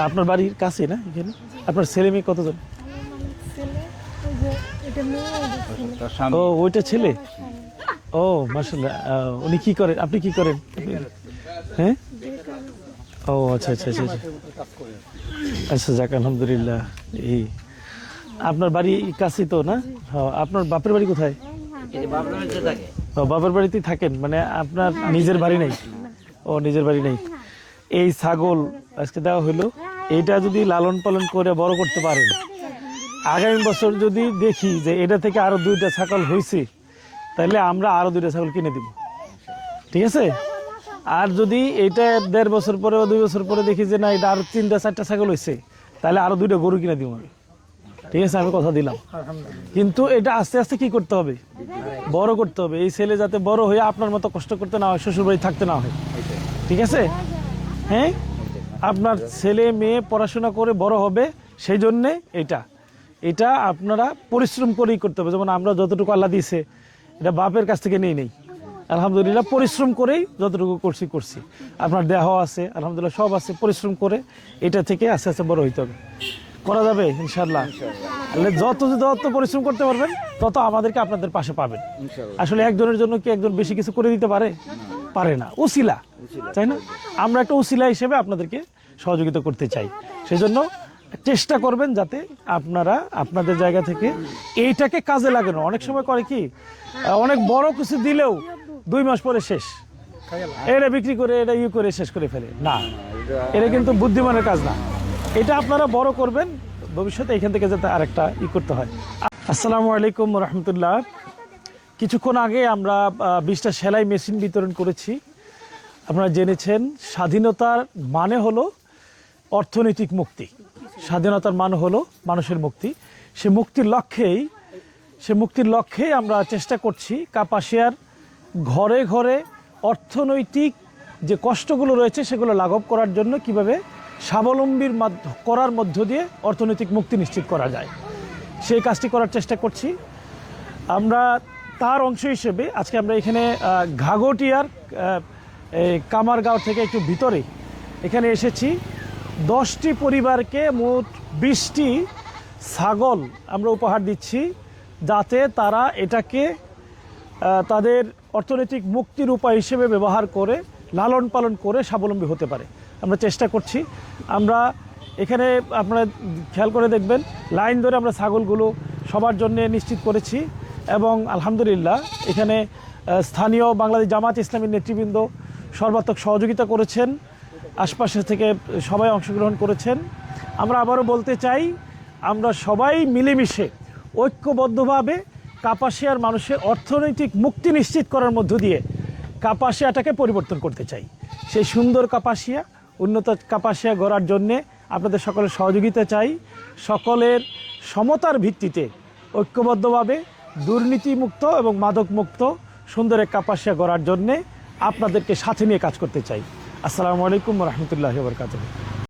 আপনার বাড়ির কাছে না এখানে? আপনার ছেলে মেয়ে কতজন? ও ওইটা ছেলে। ও মাশাআল্লাহ। উনি কি করেন, আপনি কি করেন? হ্যাঁ, ও আচ্ছা আচ্ছা আচ্ছা আচ্ছা, যাক আলহামদুলিল্লাহ। এই আপনার বাড়ি কাছে তো না? হ্যাঁ। আপনার বাপের বাড়ি কোথায়? বাবার বাড়িতেই থাকেন, মানে আপনার নিজের বাড়ি নেই? ও নিজের বাড়ি নেই। এই ছাগল আজকে দেওয়া হলো, এইটা যদি লালন পালন করে বড় করতে পারেন, আগামী বছর যদি দেখি যে এটা থেকে আরো 2টা ছাগল হয়েছে, তাহলে আমরা আরো 2টা ছাগল কিনে দিব, ঠিক আছে? আর যদি এটা 1.5 বছর পরে বা 2 বছর পরে দেখি যে না এটা আরো 3টা 4টা ছাগল হয়েছে, তাহলে আরো 2টা গরু কিনে দিব আমি, ঠিক আছে? আমি কথা দিলাম। কিন্তু এটা আস্তে আস্তে কি করতে হবে, বড় করতে হবে। এই ছেলে যাতে বড় হয়ে আপনার মতো কষ্ট করতে না হয়, শ্বশুর বাড়ি থাকতে না হয়, ঠিক আছে? হ্যাঁ, আপনার ছেলে মেয়ে পড়াশোনা করে বড় হবে, সেই জন্যে এটা আপনারা পরিশ্রম করেই করতে হবে। যেমন আমরা যতটুকু আল্লাহ দিয়েছে, এটা বাপের কাছ থেকে নেই আলহামদুলিল্লাহ, পরিশ্রম করেই যতটুকু করছি। আপনার দেহ আছে আলহামদুলিল্লাহ, সব আছে, পরিশ্রম করে এটা থেকে আস্তে আস্তে বড় হইতে হবে। করা যাবে ইনশাআল্লাহ। যত পরিশ্রম করতে পারবেন তত আমাদেরকে আপনাদের পাশে পাবেন। আসলে একজনের জন্য কি একজন বেশি কিছু করে দিতে পারে না, উসিলা, তাই না? আমরা একটা উসিলা হিসেবে আপনাদেরকে সহযোগিতা করতে চাই। সেই জন্য চেষ্টা করবেন যাতে আপনারা আপনাদের জায়গা থেকে এইটাকে কাজে লাগানো। অনেক সময় করে কি, অনেক বড় কিছু দিলেও 2 মাস পরে শেষ, এটা বিক্রি করে এটা করে শেষ করে ফেলে। না, এটা কিন্তু বুদ্ধিমানের কাজ না। এটা আপনারা বড় করবেন ভবিষ্যতে, এখান থেকে যাতে আরেকটা করতে হয়। আসসালামু আলাইকুম রহমতুল্লাহ। কিছুক্ষণ আগে আমরা 20টা সেলাই মেশিন বিতরণ করেছি। আপনারা জেনেছেন স্বাধীনতার মানে হলো অর্থনৈতিক মুক্তি, স্বাধীনতার মানে হলো মানুষের মুক্তি। সে মুক্তির লক্ষ্যেই আমরা চেষ্টা করছি কাপাসিয়ার ঘরে ঘরে অর্থনৈতিক যে কষ্টগুলো রয়েছে সেগুলো লাঘব করার জন্য কিভাবে স্বাবলম্বীর করার মধ্য দিয়ে অর্থনৈতিক মুক্তি নিশ্চিত করা যায়, সেই কাজটি করার চেষ্টা করছি। আমরা তার অংশ হিসেবে আজকে আমরা এখানে ঘাগটিয়ার কামারগাঁও থেকে একটু ভিতরে এখানে এসেছি। 10টি পরিবারকে মোট 20টি ছাগল আমরা উপহার দিচ্ছি, যাতে তারা এটাকে তাদের অর্থনৈতিক মুক্তির উপায় হিসেবে ব্যবহার করে লালন পালন করে স্বাবলম্বী হতে পারে। আমরা চেষ্টা করছি। আমরা এখানে আপনারা খেয়াল করে দেখবেন, লাইন ধরে আমরা ছাগলগুলো সবার জন্য নিশ্চিত করেছি এবং আলহামদুলিল্লাহ এখানে স্থানীয় বাংলাদেশ জামাত ইসলামীর নেতৃবৃন্দ সর্বাত্মক সহযোগিতা করেছেন, আশপাশে থেকে সবাই অংশগ্রহণ করেছেন। আমরা আবারও বলতে চাই, আমরা সবাই মিলেমিশে ঐক্যবদ্ধভাবে কাপাসিয়ার মানুষের অর্থনৈতিক মুক্তি নিশ্চিত করার মধ্য দিয়ে কাপাসিয়াটাকে পরিবর্তন করতে চাই। সেই সুন্দর কাপাসিয়া, উন্নত কাপাসিয়া গড়ার জন্যে আপনাদের সকলের সহযোগিতা চাই। সকলের সমতার ভিত্তিতে ঐক্যবদ্ধভাবে দুর্নীতিমুক্ত এবং মাদকমুক্ত সুন্দর এক কাপাসিয়া গড়ার জন্যে আপনাদেরকে সাথে নিয়ে কাজ করতে চাই। আসসালামু আলাইকুম রহমতুল্লাহি ওয়া বারাকাতুহু।